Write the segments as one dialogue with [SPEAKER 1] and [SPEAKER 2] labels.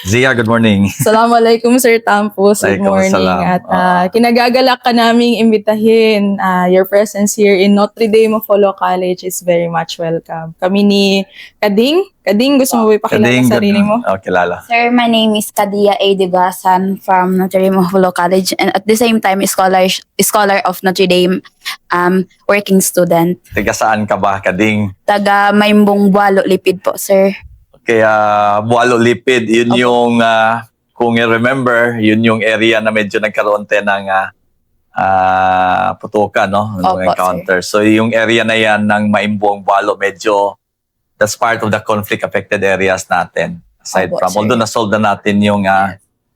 [SPEAKER 1] Zia, good morning.
[SPEAKER 2] Assalamualaikum Sir Tampus. Good morning.
[SPEAKER 1] Waalaikumsalam.
[SPEAKER 2] At kinagagalak ka naming imbitahin. Your presence here in Notre Dame of Olo College is very much welcome. Kami ni Kading. Kading, gusto mo ba ipakilala
[SPEAKER 1] Kading,
[SPEAKER 2] sarili mo?
[SPEAKER 1] kilala.
[SPEAKER 3] Sir, my name is Kadia A. Dibasan from Notre Dame of Olo College, and at the same time, scholar of Notre Dame, working student.
[SPEAKER 1] Taga saan ka ba, Kading?
[SPEAKER 3] Taga Maymbong Bualo Lipid po, sir.
[SPEAKER 1] Kaya Bualo Lipid, yun
[SPEAKER 3] Opo.
[SPEAKER 1] yung, kung i-remember, yun yung area na medyo nagkaroon tayo ng putukan, no?
[SPEAKER 3] Opo,
[SPEAKER 1] Encounter. So yung area na yan ng Maimbong Bualo, medyo that's part of the conflict-affected areas natin. Aside
[SPEAKER 3] Opo,
[SPEAKER 1] from,
[SPEAKER 3] sir.
[SPEAKER 1] although na-solve na natin yung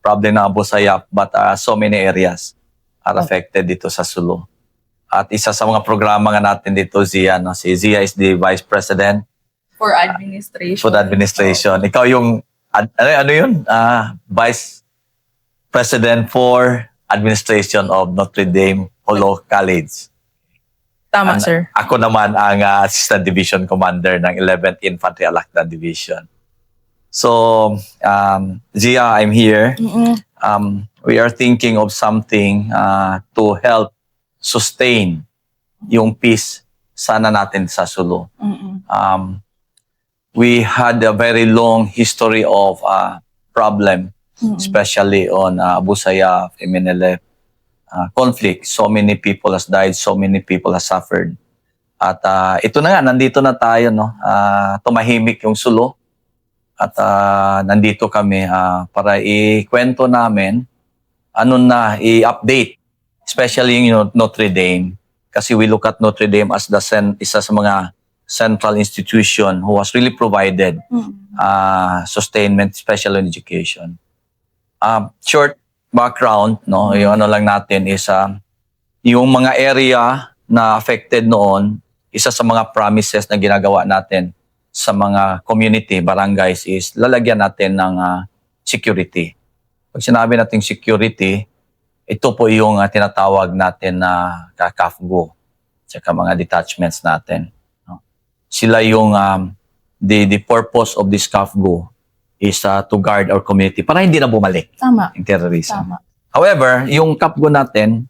[SPEAKER 1] problem ng Abu Sayyaf, but so many areas are affected dito sa Sulu. At isa sa mga programa nga natin dito, Zia, no? Si Zia is the Vice President
[SPEAKER 2] For administration.
[SPEAKER 1] for the administration. Ikaw yung, ano yun? Vice President for Administration of Notre Dame Olo College.
[SPEAKER 2] Tama, sir.
[SPEAKER 1] Ako naman ang Assistant Division Commander ng 11th Infantry Alacta Division. So, Zia, I'm here. We are thinking of something to help sustain yung peace sana natin sa Sulu. We had a very long history of problem, especially on Abu Sayyaf, MNLF conflict. So many people has died, so many people has suffered. At ito na nga, nandito na tayo, no? Tumahimik yung Sulu. At nandito kami para ikwento namin, i-update, especially yung Notre Dame. Kasi we look at Notre Dame as isa sa mga central institution who has really provided sustainment, special in education. Short background, no, yung lang natin is yung mga area na affected noon, isa sa mga promises na ginagawa natin sa mga community, barangays is lalagyan natin ng security. Pag sinabi natin security, ito po yung tinatawag natin na KAFGO, tsaka mga detachments natin. Sila yung the purpose of this KAFGO is to guard our community para hindi na bumalik
[SPEAKER 2] Tama.
[SPEAKER 1] yung terrorism.
[SPEAKER 2] Tama.
[SPEAKER 1] However, yung KAFGO natin,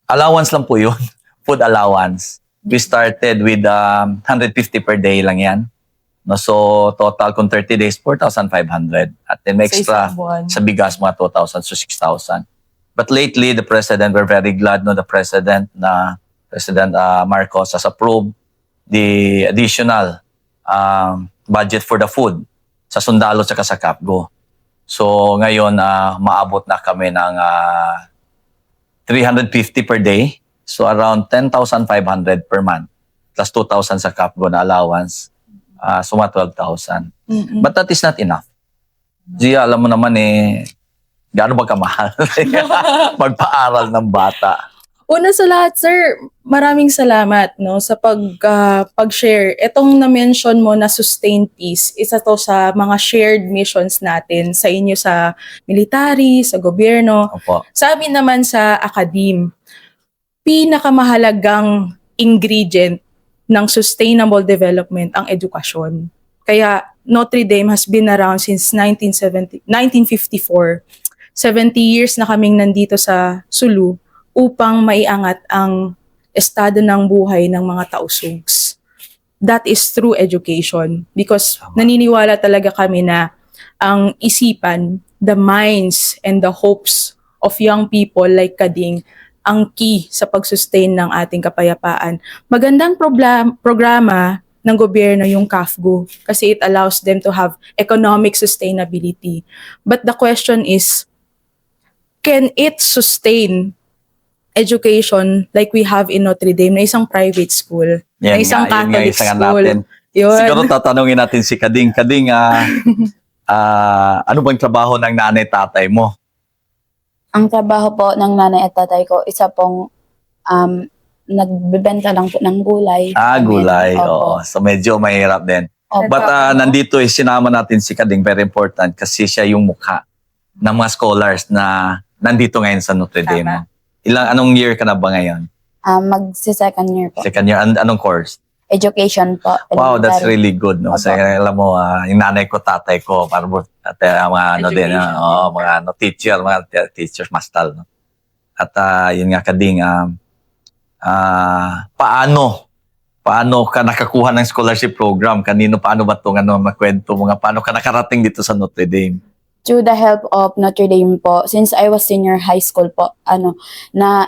[SPEAKER 1] allowance lang po yun, food allowance. We started with 150 per day lang yan. No, so total kung 30 days, 4,500. At then may
[SPEAKER 2] Sa
[SPEAKER 1] extra
[SPEAKER 2] isang buwan.
[SPEAKER 1] sa bigas, mga 2,000 to 6,000. But lately, the President, we're very glad no, President Marcos has approved the additional budget for the food sa sundalo at sa KAFGO. So ngayon, maabot na kami ng 350 per day. So around 10,500 per month. Plus 2,000 sa KAFGO na allowance. Suma 12,000. But that is not enough. Zia, alam mo naman gaano ba kamahal magpaaral ng bata?
[SPEAKER 2] Una sa lahat, sir, maraming salamat no sa pag-share. Itong na-mention mo na sustained peace, isa to sa mga shared missions natin sa inyo sa military, sa gobyerno.
[SPEAKER 1] Opo.
[SPEAKER 2] Sabi naman sa academe, pinakamahalagang ingredient ng sustainable development ang edukasyon. Kaya Notre Dame has been around since 1954. 70 years na kaming nandito sa Sulu upang maiangat ang estado ng buhay ng mga tausugs. That is through education because naniniwala talaga kami na ang isipan, the minds and the hopes of young people like Kading ang key sa pag-sustain ng ating kapayapaan. Magandang programa ng gobyerno yung KAFGO kasi it allows them to have economic sustainability. But the question is, can it sustain education like we have in Notre Dame na isang private school, na isang Catholic school? Yun.
[SPEAKER 1] Siguro tatanungin natin si Kading. Kading, ano bang trabaho ng nanay-tatay mo?
[SPEAKER 3] Ang trabaho po ng nanay at tatay ko, isa pong nagbebenta lang po ng gulay.
[SPEAKER 1] Gulay. Oo.
[SPEAKER 3] Opo.
[SPEAKER 1] So medyo mahirap din.
[SPEAKER 3] Opo.
[SPEAKER 1] But nandito sinama natin si Kading, very important kasi siya yung mukha ng mga scholars na nandito ngayon sa Notre Dame.
[SPEAKER 2] Tama.
[SPEAKER 1] Anong year ka na ba ngayon?
[SPEAKER 3] Magsi-second year po.
[SPEAKER 1] Second year. Anong course?
[SPEAKER 3] education po.
[SPEAKER 1] Wow, that's
[SPEAKER 3] elementary.
[SPEAKER 1] really good, no? Kasi
[SPEAKER 3] Opo.
[SPEAKER 1] alam mo, yung nanay ko, tatay ko, parang mga ano din,
[SPEAKER 2] Education.
[SPEAKER 1] mga ano, teachers, mastal, no? At yun nga kading, paano ka nakakuha ng scholarship program? Paano ba itong makwento mo nga, paano ka nakarating dito sa Notre Dame?
[SPEAKER 3] Through the help of Notre Dame po, since I was senior high school po,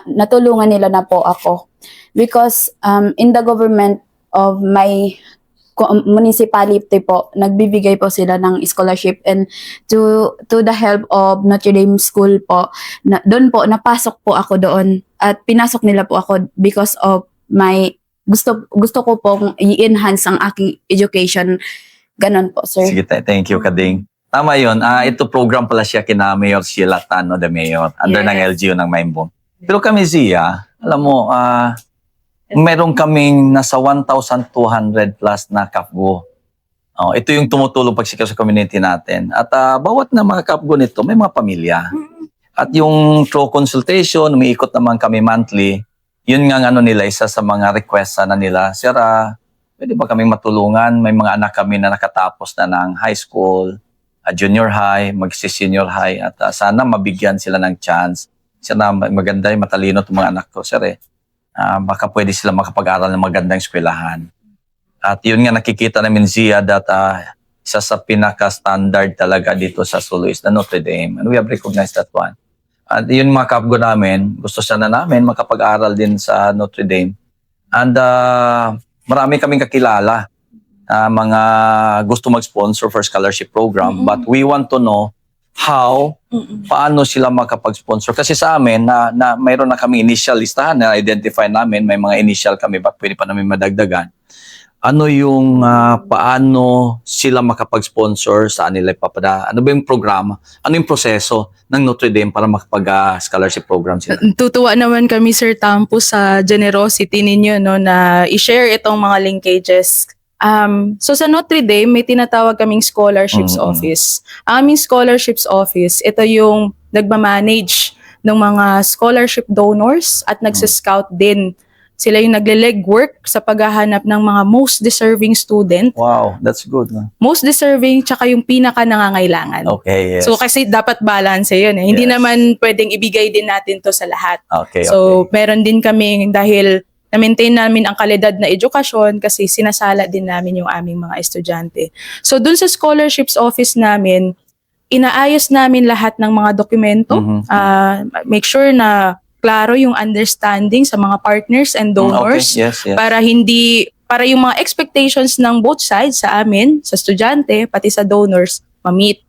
[SPEAKER 3] natulungan nila na po ako. Because in the government of my municipality po, nagbibigay po sila ng scholarship, and to the help of Notre Dame School po, doon po, napasok po ako doon at pinasok nila po ako because of my gusto ko pong i-enhance ang aking education. Ganon po, sir.
[SPEAKER 1] Sige, thank you, Kading. Tama yun. Ito program pala siya kina Mayor Sheila Tano de Mayor, under ng LGU ng Maimbong. Pero kami, Zia, alam mo, meron kaming nasa 1,200 plus na kapgo. Ito yung tumutulong pagsikap sa community natin. At bawat na mga kapgo nito, may mga pamilya. At yung through consultation, umiikot naman kami monthly. Yun nga nila, isa sa mga request sana nila. Sir, pwede ba kaming matulungan? May mga anak kami na nakatapos na ng high school, junior high, magsi-senior high. At sana mabigyan sila ng chance. Sana maganda yung matalino itong mga anak ko, sir. Baka pwede sila makapag-aral ng magandang eskwelahan. At yun nga nakikita namin, Zia, that isa sa pinaka-standard talaga dito sa Sulu is the Notre Dame. And we have recognized that one. At yun mga kapgo namin, gusto sana namin makapag-aral din sa Notre Dame. And marami kaming kakilala, mga gusto mag-sponsor for scholarship program. But we want to know paano sila makapag-sponsor. Kasi sa amin, na mayroon na kami initial listahan na identify namin, may mga initial kami, but pwede pa namin madagdagan. Ano yung paano sila makapag-sponsor, saan nila ipapada? Ano ba yung programa? Ano yung proseso ng Notre Dame para makapag-scholarship program sila?
[SPEAKER 2] Tutuwa naman kami, Sir Tampo, sa generosity ninyo, no, na i-share itong mga linkages. So sa Notre Dame, may tinatawag kaming scholarships office. Ang aming scholarships office, ito yung nagmamanage ng mga scholarship donors at nagsiscout din. Sila yung nagle-legwork sa paghahanap ng mga most deserving student.
[SPEAKER 1] Wow, that's good. No?
[SPEAKER 2] Most deserving, tsaka yung pinaka nangangailangan.
[SPEAKER 1] Okay, yes.
[SPEAKER 2] So kasi dapat balance yun. Hindi
[SPEAKER 1] Yes.
[SPEAKER 2] naman pwedeng ibigay din natin to sa lahat.
[SPEAKER 1] Okay,
[SPEAKER 2] So meron din kami, dahil na-maintain namin ang kalidad na edukasyon kasi sinasala din namin yung aming mga estudyante. So dun sa scholarships office namin, inaayos namin lahat ng mga dokumento. Make sure na klaro yung understanding sa mga partners and donors.
[SPEAKER 1] Okay, yes.
[SPEAKER 2] Para yung mga expectations ng both sides sa amin, sa estudyante, pati sa donors, ma-meet.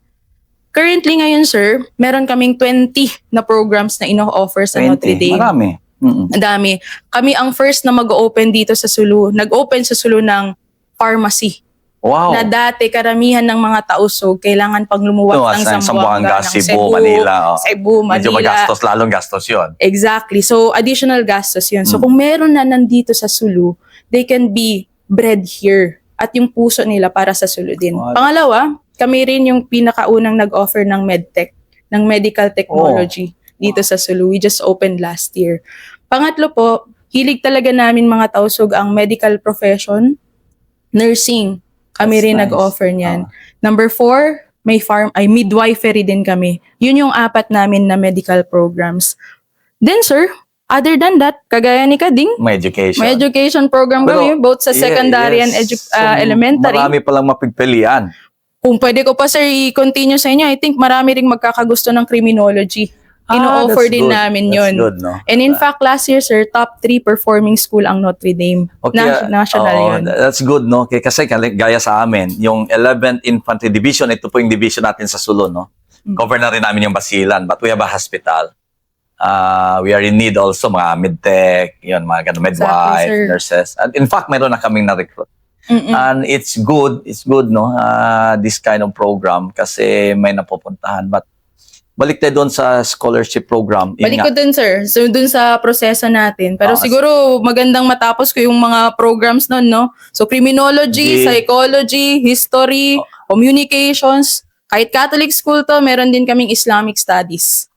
[SPEAKER 2] Currently ngayon, sir, meron kaming 20 na programs na ino-offer sa Notre Dame.
[SPEAKER 1] Marami.
[SPEAKER 2] Ang dami. Kami ang first na mag-open dito sa Sulu. Nag-open sa Sulu ng pharmacy.
[SPEAKER 1] Wow.
[SPEAKER 2] Na dati karamihan ng mga tausog kailangan pang lumuwas ng Zamboanga, ng
[SPEAKER 1] Cebu, Manila.
[SPEAKER 2] Cebu, Manila.
[SPEAKER 1] Medyo magastos, lalong gastos yun.
[SPEAKER 2] Exactly. So, additional gastos yun. So, kung meron na nandito sa Sulu, they can be bred here. At yung puso nila para sa Sulu din.
[SPEAKER 1] Wow.
[SPEAKER 2] Pangalawa, kami rin yung pinakaunang nag-offer ng medtech, ng medical technology dito sa Sulu. We just opened last year. Pangatlo po, hilig talaga namin mga tausog ang medical profession, nursing. Kami
[SPEAKER 1] That's
[SPEAKER 2] rin
[SPEAKER 1] nice.
[SPEAKER 2] nag-offer niyan. Number 4, may midwifery din kami. Yun yung 4 namin na medical programs. Then sir, other than that, kagaya ni Kading,
[SPEAKER 1] May education.
[SPEAKER 2] may education program
[SPEAKER 1] Pero,
[SPEAKER 2] kami, both sa secondary and
[SPEAKER 1] So,
[SPEAKER 2] elementary.
[SPEAKER 1] Marami palang mapagpilian.
[SPEAKER 2] Kung pwede ko pa sir i-continue sa inyo, I think marami ring magkakagusto ng criminology. Ino-offer
[SPEAKER 1] that's
[SPEAKER 2] din
[SPEAKER 1] good.
[SPEAKER 2] namin
[SPEAKER 1] That's
[SPEAKER 2] yun.
[SPEAKER 1] good, no?
[SPEAKER 2] And in fact, last year, sir, top 3 performing school ang Notre Dame. National
[SPEAKER 1] oo,
[SPEAKER 2] yun.
[SPEAKER 1] That's good, no? Kasi gaya sa amin, yung 11th Infantry Division, ito po yung division natin sa Sulu, no? Cover na rin namin yung Basilan, but we have a hospital. We are in need also, mga medtech, yun, mga ganun, midwife,
[SPEAKER 2] sir.
[SPEAKER 1] nurses. And in fact, mayroon na kaming na-recruit. And it's good, no? This kind of program kasi may napupuntahan. But balik tayo doon sa scholarship program. Yun
[SPEAKER 2] Balik
[SPEAKER 1] nga.
[SPEAKER 2] ko dun, sir. So, dun sa proseso natin. Pero
[SPEAKER 1] Ah,
[SPEAKER 2] siguro, magandang matapos ko yung mga programs nun, no? So, criminology, psychology, history, communications. Kahit Catholic school to, meron din kaming Islamic studies.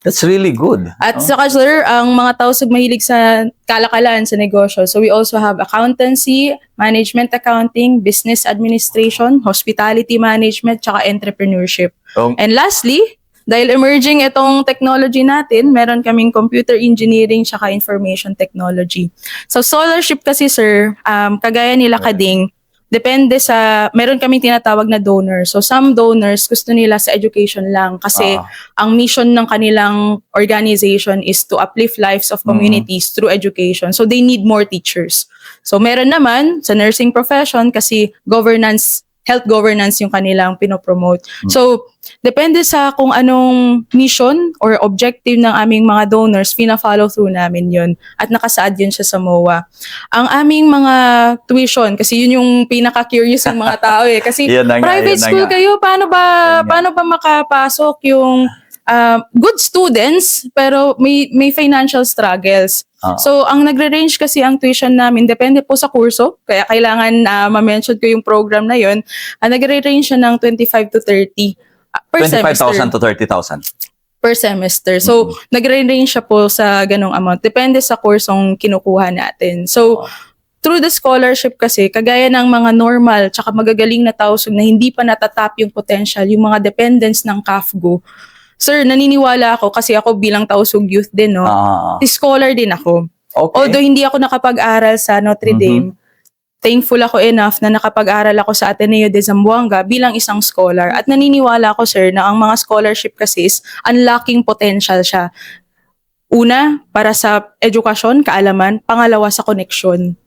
[SPEAKER 1] That's really good.
[SPEAKER 2] At
[SPEAKER 1] no?
[SPEAKER 2] saka sir, ang mga tausog mahilig sa kalakalan sa negosyo. So we also have accountancy, management accounting, business administration, hospitality management, tsaka entrepreneurship.
[SPEAKER 1] So,
[SPEAKER 2] And lastly, dahil emerging itong technology natin, meron kaming computer engineering tsaka information technology. So scholarship kasi sir, kagaya nila Kading, depende sa, meron kaming tinatawag na donors. So some donors gusto nila sa education lang kasi ang mission ng kanilang organization is to uplift lives of communities through education. So they need more teachers. So meron naman sa nursing profession kasi governance, health governance yung kanilang pinopromote. So depende sa kung anong mission or objective ng aming mga donors, pina-follow through namin yun. At nakasaad yun siya sa MOA. Ang aming mga tuition, kasi yun yung pinaka-curious ng mga tao eh. Kasi
[SPEAKER 1] Yan na nga,
[SPEAKER 2] private
[SPEAKER 1] yan na
[SPEAKER 2] school
[SPEAKER 1] nga.
[SPEAKER 2] kayo, paano
[SPEAKER 1] Yan
[SPEAKER 2] ba makapasok yung good students pero may financial struggles. So, ang nagre-range kasi ang tuition namin, depende po sa kurso. Kaya kailangan ma-mention ko yung program na yun. Nagre-range siya ng 25 to 30 per
[SPEAKER 1] 25,000
[SPEAKER 2] semester.
[SPEAKER 1] to 30,000.
[SPEAKER 2] Per semester. So, nagre-range siya po sa ganong amount. Depende sa kursong kinukuha natin. So, through the scholarship kasi, kagaya ng mga normal tsaka magagaling na tausog na hindi pa natatap yung potential, yung mga dependents ng CAFGO, sir, naniniwala ako kasi ako bilang tausog youth din, no? Scholar din ako.
[SPEAKER 1] Okay.
[SPEAKER 2] Although hindi ako nakapag-aral sa Notre Dame, thankful ako enough na nakapag-aral ako sa Ateneo de Zamboanga bilang isang scholar. At naniniwala ako, sir, na ang mga scholarship kasi is unlocking potential siya. Una, para sa edukasyon, kaalaman. Pangalawa, sa connection.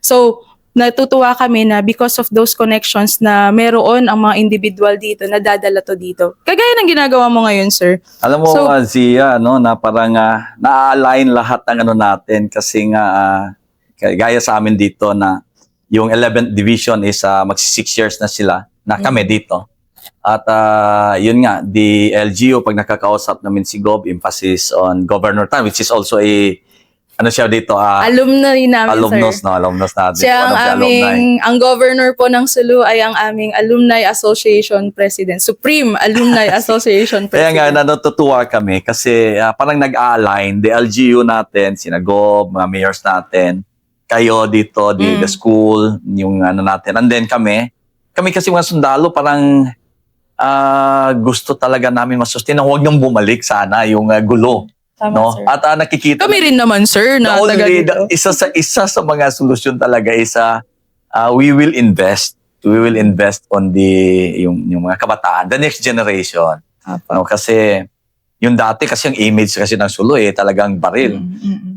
[SPEAKER 2] So, natutuwa kami na because of those connections na meron ang mga individual dito, nadadala to dito. Kagaya ng ginagawa mo ngayon, sir.
[SPEAKER 1] Alam mo,
[SPEAKER 2] So,
[SPEAKER 1] Zia, no, na parang na-align lahat ng ano natin kasi nga gaya sa amin dito na yung 11th division is magsi 6 years na sila na kami dito. At yun nga, the LGU, pag nakakausap namin si Gob, emphasis on Governor Tan, which is also ano siya dito?
[SPEAKER 2] alumni namin,
[SPEAKER 1] Alumnus,
[SPEAKER 2] sir.
[SPEAKER 1] no? Alumnus natin.
[SPEAKER 2] Siya
[SPEAKER 1] One of the alumni.
[SPEAKER 2] ang governor po ng Sulu ay ang aming Alumni Association President. Supreme Alumni Association
[SPEAKER 1] Kaya nga,
[SPEAKER 2] President.
[SPEAKER 1] natutuwa kami kasi parang nag-align, the LGU natin, sina Gob, mga mayors natin, kayo dito, the school, yung ano natin. And then kami kasi mga sundalo, parang gusto talaga namin masustain na huwag nang bumalik sana yung gulo.
[SPEAKER 2] Tama,
[SPEAKER 1] No?
[SPEAKER 2] sir.
[SPEAKER 1] At nakikita
[SPEAKER 2] Kami rin naman, sir, na
[SPEAKER 1] the
[SPEAKER 2] taga
[SPEAKER 1] only,
[SPEAKER 2] dito.
[SPEAKER 1] isa sa mga solusyon talaga is we will invest on yung mga kabataan, the next generation. No? Kasi yung dati kasi yung image kasi ng Sulu talagang baril.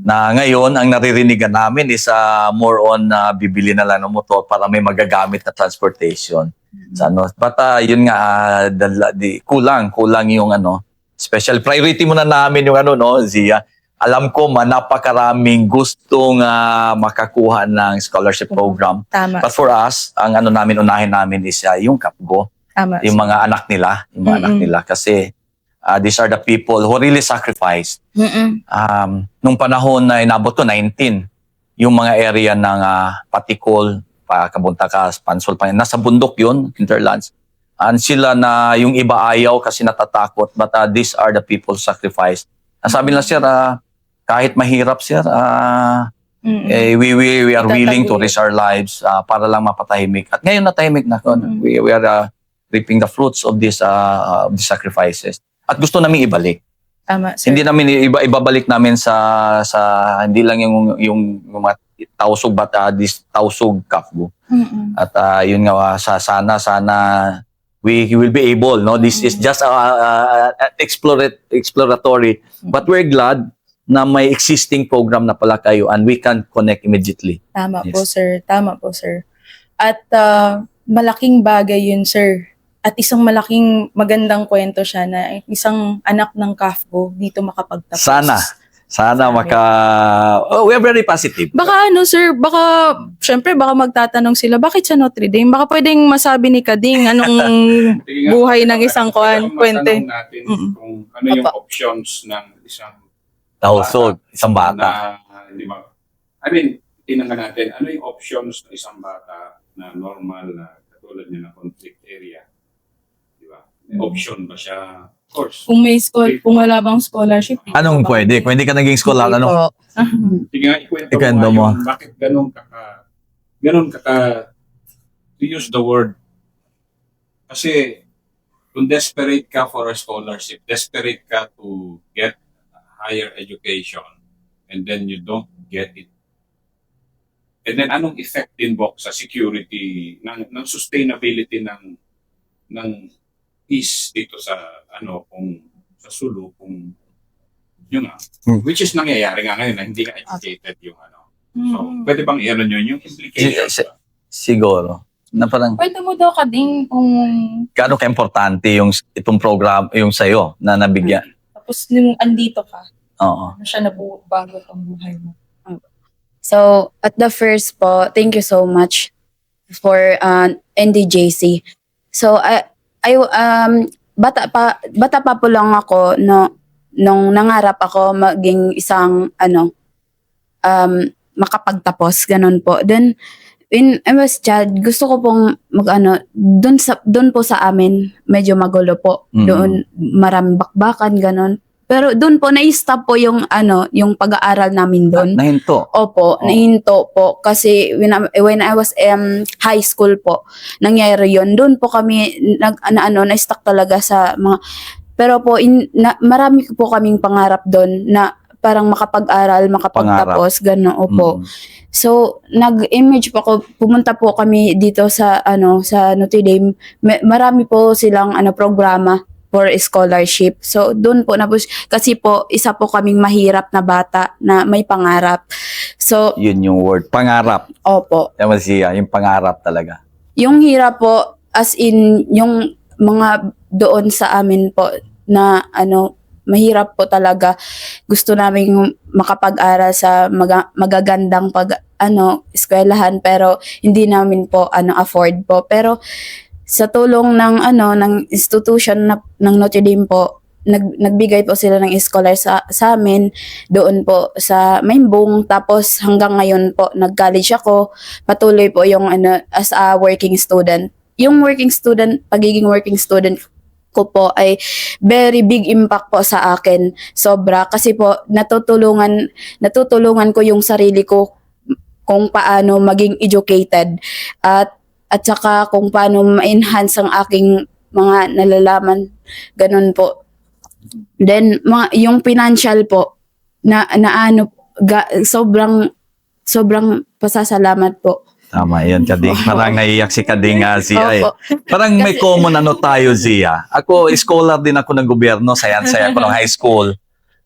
[SPEAKER 1] Na ngayon ang naririnigan namin is more on bibili na lang ng motor para may magagamit na transportation. So, but yun nga kulang yung special priority muna namin yung Zia. Alam ko napakaraming gustong makakuha ng scholarship program.
[SPEAKER 2] Tama.
[SPEAKER 1] But for us, ang unahin namin is yung CAPGO,
[SPEAKER 2] Tama.
[SPEAKER 1] yung mga anak nila, kasi these are the people who really sacrificed. Nung panahon na inabot ko 19, yung mga area ng Patikol, Kabuntakas, Pansol, nasa bundok yun, hinterlands. And sila na yung iba ayaw kasi natatakot, but these are the people sacrificed. Sabi lang, sir, kahit mahirap, sir, we are willing to risk our lives para lang mapatahimik. At ngayon natahimik na. We are reaping the fruits of these sacrifices. At gusto namin ibalik.
[SPEAKER 2] Tama, sir.
[SPEAKER 1] Hindi namin ibabalik namin sa hindi lang yung mga tausog, but this tausog CAFGO. At yun nga, sana we will be able, no? This is just exploratory, but we're glad na may existing program na pala kayo and we can connect immediately.
[SPEAKER 2] Tama
[SPEAKER 1] Yes.
[SPEAKER 2] po, sir. Tama po, sir. At malaking bagay yun, sir. At isang malaking magandang kwento siya na isang anak ng CAFGO dito makapagtapos.
[SPEAKER 1] Sana we are very positive.
[SPEAKER 2] Baka sir, syempre baka magtatanong sila, bakit sa Notre Dame? Baka pwedeng masabi ni Kading anong buhay ng isang kwente.
[SPEAKER 4] Matanong natin kung ano yung options ng isang
[SPEAKER 1] Tausog, isang bata.
[SPEAKER 4] Di ba? I mean, tinanong natin, ano yung options ng isang bata na normal na katulad niya na conflict area? Di ba? May option ba siya? Of course.
[SPEAKER 2] Kung wala bang scholarship.
[SPEAKER 1] Anong pwede? Kung hindi ka naging scholar, ano?
[SPEAKER 3] Po.
[SPEAKER 4] Sige nga, ikwento
[SPEAKER 1] Ikwento
[SPEAKER 4] mo
[SPEAKER 1] mo.
[SPEAKER 4] nga yung bakit ganun ka, to use the word. Kasi, kung desperate ka for a scholarship, desperate ka to get higher education, and then you don't get it. And then, anong effect din, Bok, sa security, ng sustainability ng peace dito sa, kung sa Sulu, kung yun nga, which is nangyayari nga ngayon na hindi ka educated yung So, pwede bang i-ano nyo yung implications?
[SPEAKER 1] Siguro. Na parang,
[SPEAKER 2] Pwede mo daw kading kung
[SPEAKER 1] gaano ka-importante itong program, yung sa'yo, na nabigyan.
[SPEAKER 2] tapos nung andito ka,
[SPEAKER 1] Oo.
[SPEAKER 2] ano siya bago ang buhay mo.
[SPEAKER 3] So, at the first po, thank you so much for NDJC. So, bata pa po lang ako nung nangarap ako maging isang makapagtapos, ganun po. Then when I was child, gusto ko pong doon po sa amin medyo magulo po.
[SPEAKER 1] Mhm.
[SPEAKER 3] Doon maraming bakbakan, ganun. Pero doon po na-stop po yung pag-aaral namin doon.
[SPEAKER 1] Nahinto.
[SPEAKER 3] Opo, nahinto po kasi when I was high school po, nangyari yon. Doon po kami na-stuck talaga sa mga, pero po marami po kaming pangarap doon na parang makapag-aral, makapagtapos, gano'n, opo. So, nag-image po ako, pumunta po kami dito sa sa Notre Dame. Marami po silang programa for scholarship. So, doon po kasi po isa po kaming mahirap na bata na may pangarap. So,
[SPEAKER 1] Yun yung word. Pangarap.
[SPEAKER 3] opo.
[SPEAKER 1] Tama siya, yung pangarap talaga.
[SPEAKER 3] Yung hirap po, as in, yung mga doon sa amin po na mahirap po talaga. Gusto namin makapag-aral sa magagandang eskwelahan, pero hindi namin po afford po. Pero sa tulong ng institution ng Notre Dame po, nagbigay po sila ng scholar sa amin doon po sa Maimbong. Tapos hanggang ngayon po nag-college ako, patuloy po yung as a working student. Yung pagiging working student ko po ay very big impact po sa akin. Sobra kasi po natutulungan ko yung sarili ko kung paano maging educated at saka kung paano ma-enhance ang aking mga nalalaman, ganun po. Then yung financial po sobrang pasasalamat po.
[SPEAKER 1] Tama, yun, Kading. Parang naiyak si Kading Zia eh.
[SPEAKER 3] Opo.
[SPEAKER 1] Parang may common tayo, Zia. Ako, scholar din ako ng gobyerno. Sayan-saya ako ng high school.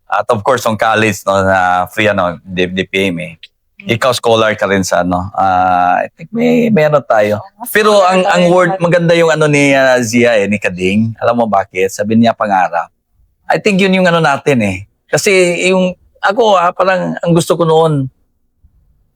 [SPEAKER 1] At of course, ng college, na free, DPM eh. Ikaw, scholar ka rin sa, I think meron tayo. Pero ang word, maganda yung ni Zia ni Kading. Alam mo bakit? Sabi niya, pangarap. I think yun yung natin eh. Kasi ako parang ang gusto ko noon,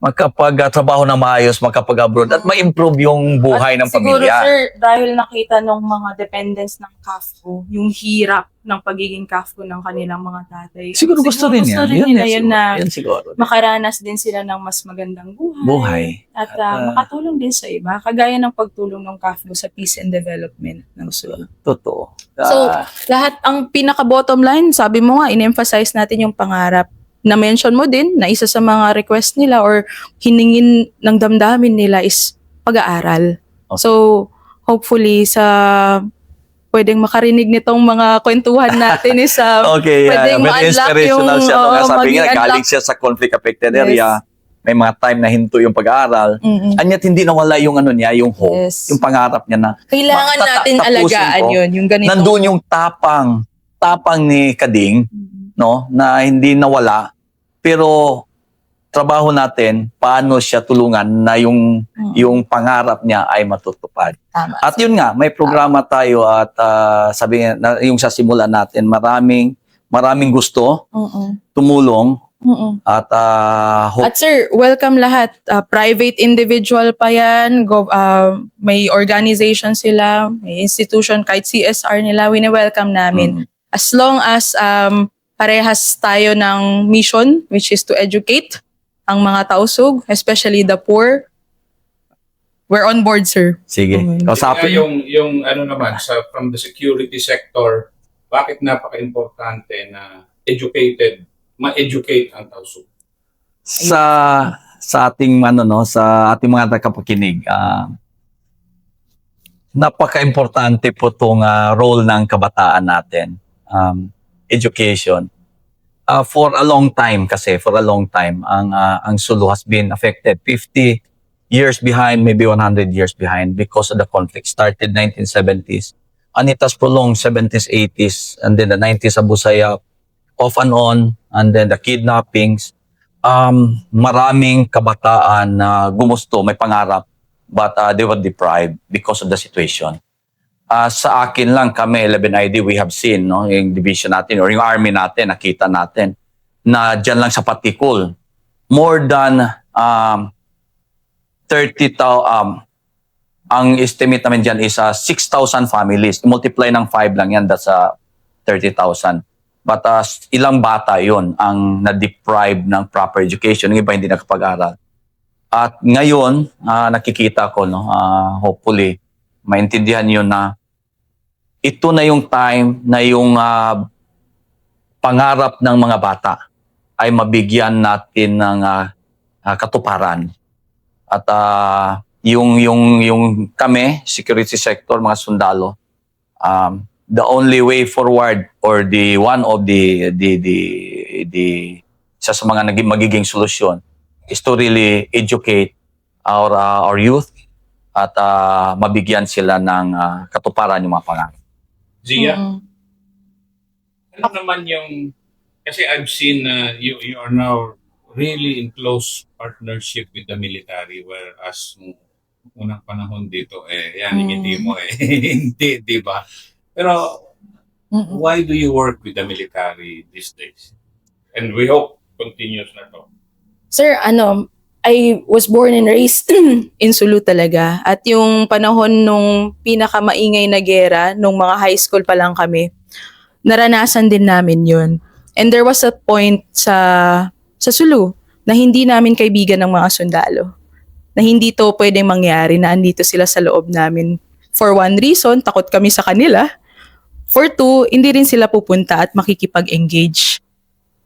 [SPEAKER 1] makapag-trabaho na maayos, makapag-abroad, at ma-improve yung buhay ng
[SPEAKER 2] Siguro,
[SPEAKER 1] pamilya.
[SPEAKER 2] sir, dahil nakita ng mga dependents ng CAFCO, yung hirap ng pagiging CAFCO ng kanilang mga tatay.
[SPEAKER 1] Siguro gusto rin yan.
[SPEAKER 2] nila yun na
[SPEAKER 1] Yan siguro.
[SPEAKER 2] makaranas din sila ng mas magandang buhay. At makatulong din sa iba. Kagaya ng pagtulong ng CAFCO sa peace and development ng Sulu.
[SPEAKER 1] Totoo.
[SPEAKER 2] So, lahat ang pinaka-bottom line, sabi mo nga, in-emphasize natin yung pangarap. Na-mention mo din na isa sa mga request nila or hiningin ng damdamin nila is pag-aaral.
[SPEAKER 1] Okay.
[SPEAKER 2] So, hopefully pwedeng makarinig nitong mga kwentuhan natin is
[SPEAKER 1] okay,
[SPEAKER 2] pwedeng
[SPEAKER 1] very
[SPEAKER 2] ma-unlock
[SPEAKER 1] inspirational
[SPEAKER 2] yung,
[SPEAKER 1] siya.
[SPEAKER 2] oo,
[SPEAKER 1] Sabi
[SPEAKER 2] maging
[SPEAKER 1] nga, galing
[SPEAKER 2] unlock.
[SPEAKER 1] siya sa conflict-affected
[SPEAKER 2] Yes.
[SPEAKER 1] area. May mga time na hinto yung pag-aaral.
[SPEAKER 2] Mm-mm.
[SPEAKER 1] Anyat hindi nawala yung yung hope.
[SPEAKER 2] Yes.
[SPEAKER 1] Yung pangarap niya na
[SPEAKER 2] Kailangan natin
[SPEAKER 1] tapusin
[SPEAKER 2] alagaan
[SPEAKER 1] ko.
[SPEAKER 2] yun, yung ganito.
[SPEAKER 1] Nandun yung tapang ni Kading, na hindi nawala. Pero trabaho natin, paano siya tulungan na yung pangarap niya ay matutupad.
[SPEAKER 2] Tama.
[SPEAKER 1] At yun nga, may programa tayo at sabi nga, yung sa simula natin, maraming gusto tumulong at hope.
[SPEAKER 2] At sir, welcome lahat. Private individual pa yan, may organization sila, may institution, kahit CSR nila, wini-welcome namin. As long as parehas tayo ng mission, which is to educate ang mga tausug, especially the poor. We're on board, sir.
[SPEAKER 1] Sige.
[SPEAKER 2] Okay.
[SPEAKER 4] Kaya
[SPEAKER 1] Kausapin.
[SPEAKER 4] yung ano naman, from the security sector, bakit napaka-importante na ma-educate ang tausug?
[SPEAKER 1] Sa ating sa ating mga nakapakinig, napaka-importante po tong role ng kabataan natin. Education. For a long time ang Sulu has been affected 50 years behind, maybe 100 years behind because of the conflict. Started 1970s and it has prolonged 70s, 80s, and then the 90s Abu Sayyaf, off and on, and then the kidnappings. Maraming kabataan na gumusto, may pangarap, but they were deprived because of the situation. Sa akin lang, kami, 11ID, we have seen, yung division natin or yung army natin, nakita natin na dyan lang sa Patikul, more than 30,000, ang estimate namin dyan is 6,000 families. Multiply ng 5 lang yan, that's 30,000. But ilang bata yon ang na-deprive ng proper education, yung iba hindi nakapag-aral. At ngayon, nakikita ko, hopefully, maintindihan nyo na ito na yung time na yung pangarap ng mga bata ay mabigyan natin ng katuparan. At yung kami, security sector, mga sundalo, the only way forward or the one of the isa sa mga magiging solusyon is to really educate our youth at mabigyan sila ng katuparan yung mga pangarap.
[SPEAKER 4] Zia, ano naman yung, kasi I've seen you are now really in close partnership with the military, whereas unang panahon dito, yan, hindi mo hindi, di ba? Pero, why do you work with the military these days? And we hope continues na to.
[SPEAKER 2] Sir, I was born and raised in Sulu talaga. At yung panahon nung pinakamaingay na gera, nung mga high school pa lang kami, naranasan din namin yun. And there was a point sa Sulu na hindi namin kaibigan ng mga sundalo. Na hindi to pwedeng mangyari na andito sila sa loob namin. For one reason, takot kami sa kanila. For two, hindi rin sila pupunta at makikipag-engage.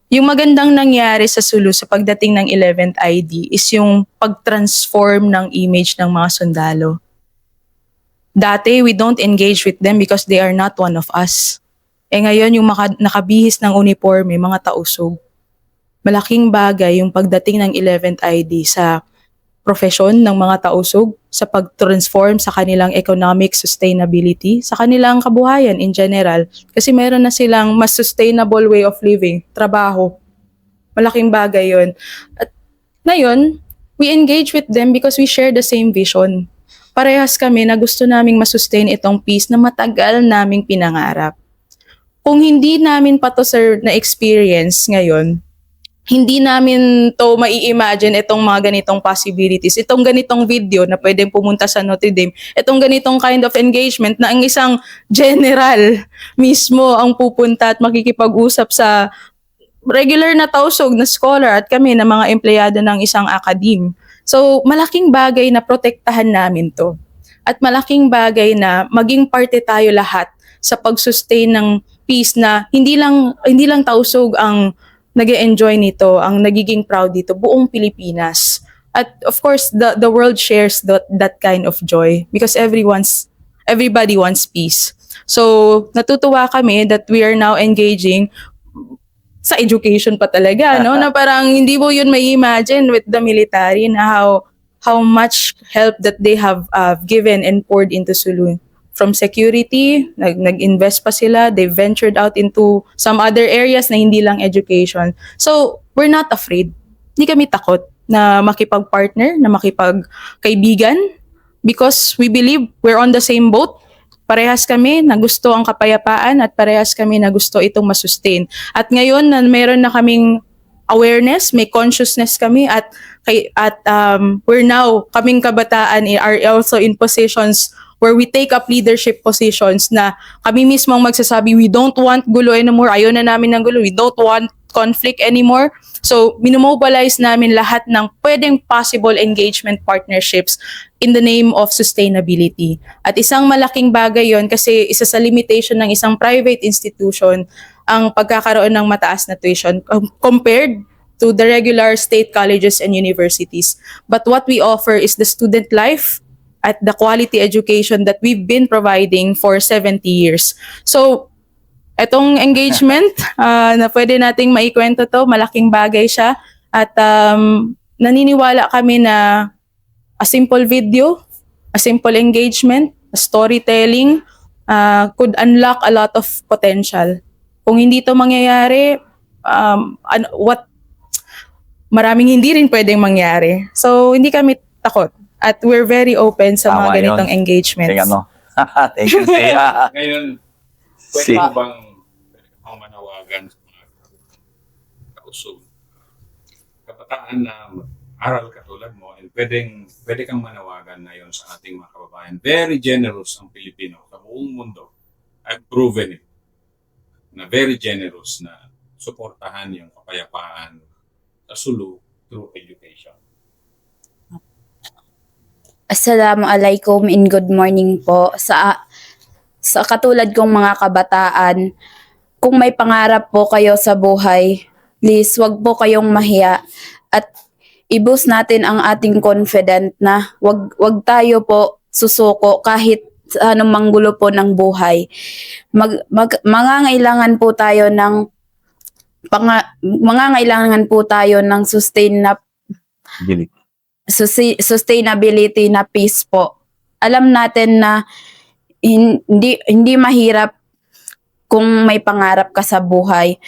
[SPEAKER 2] Yung magandang nangyari sa Sulu sa pagdating ng 11th ID is yung pag-transform ng image ng mga sundalo. Dati, we don't engage with them because they are not one of us. Ngayon, yung nakabihis ng uniforme, mga tausog. Malaking bagay yung pagdating ng 11th ID sa profesyon ng mga tausog, sa pag-transform sa kanilang economic sustainability, sa kanilang kabuhayan in general. Kasi meron na silang mas sustainable way of living, trabaho. Malaking bagay yun. At ngayon, we engage with them because we share the same vision. Parehas kami na gusto naming masustain itong peace na matagal naming pinangarap. Kung hindi namin pa to, sir, na experience ngayon, hindi namin to mai-imagine itong mga ganitong possibilities, itong ganitong video na pwedeng pumunta sa Notre Dame, itong ganitong kind of engagement na ang isang general mismo ang pupunta at makikipag-usap sa regular na tausog na scholar at kami na mga empleyado ng isang academe. So, malaking bagay na protektahan namin to. At malaking bagay na maging parte tayo lahat sa pag-sustain ng peace na hindi lang tausog ang nag-enjoy nito, ang nagiging proud dito, buong Pilipinas. At of course, the world shares that kind of joy because everybody wants peace. So, natutuwa kami that we are now engaging sa education pa talaga, no? Na parang hindi mo yun may imagine with the military na how much help that they have given and poured into Sulu. From security, nag-invest pa sila, they ventured out into some other areas na hindi lang education. So, we're not afraid. Hindi kami takot na makipag-partner, na makipag-kaibigan because we believe we're on the same boat. Parehas kami na gusto ang kapayapaan at parehas kami na gusto itong masustain. At ngayon na meron na kaming awareness, may consciousness kami at we're now, kaming kabataan are also in positions where we take up leadership positions na kami mismo ang magsasabi, we don't want gulo anymore, ayaw na namin ng gulo, we don't want conflict anymore. So, minomobilize namin lahat ng pwedeng possible engagement partnerships in the name of sustainability. At isang malaking bagay yon kasi isa sa limitation ng isang private institution ang pagkakaroon ng mataas na tuition compared to the regular state colleges and universities. But what we offer is the student life at the quality education that we've been providing for 70 years. So, etong engagement na pwede nating maikwento to, malaking bagay siya. At naniniwala kami na a simple video, a simple engagement, a storytelling could unlock a lot of potential. Kung hindi to mangyayari, maraming hindi rin pwedeng mangyari. So, hindi kami takot. At we're very open sa
[SPEAKER 1] Tama
[SPEAKER 2] mga ganitong
[SPEAKER 1] yun.
[SPEAKER 2] engagements.
[SPEAKER 1] Thank you, Sia.
[SPEAKER 4] Ngayon,
[SPEAKER 1] Si-
[SPEAKER 4] pwede bang manawagan sa mga kausog? Kabataan na aral katulad mo, and pwede kang manawagan na yun sa ating mga kababayan. Very generous ang Pilipino sa buong mundo. I've proven it. Na very generous na suportahan yung kapayapaan sa Sulu through education.
[SPEAKER 3] Assalamualaikum and good morning po. Sa katulad kong mga kabataan, kung may pangarap po kayo sa buhay, please wag po kayong mahiya at i-boost natin ang ating confident na wag tayo po susuko kahit sa anumang gulo po ng buhay. Mangangailangan po tayo ng sustainability na peace po. Alam natin na hindi mahirap kung may pangarap ka sa buhay.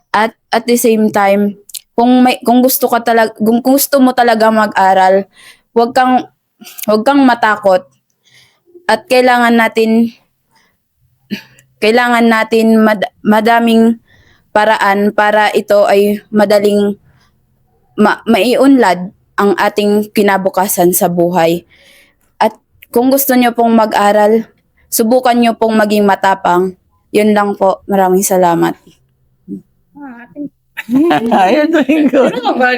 [SPEAKER 3] At the same time, kung gusto mo talaga mag-aral, wag kang matakot. At kailangan natin madaming paraan para ito ay madaling maiunlad ang ating kinabukasan sa buhay. At kung gusto nyo pong mag-aral, subukan nyo pong maging matapang. Yun lang po. Maraming salamat.
[SPEAKER 1] You're doing good.
[SPEAKER 2] Ano ka ba?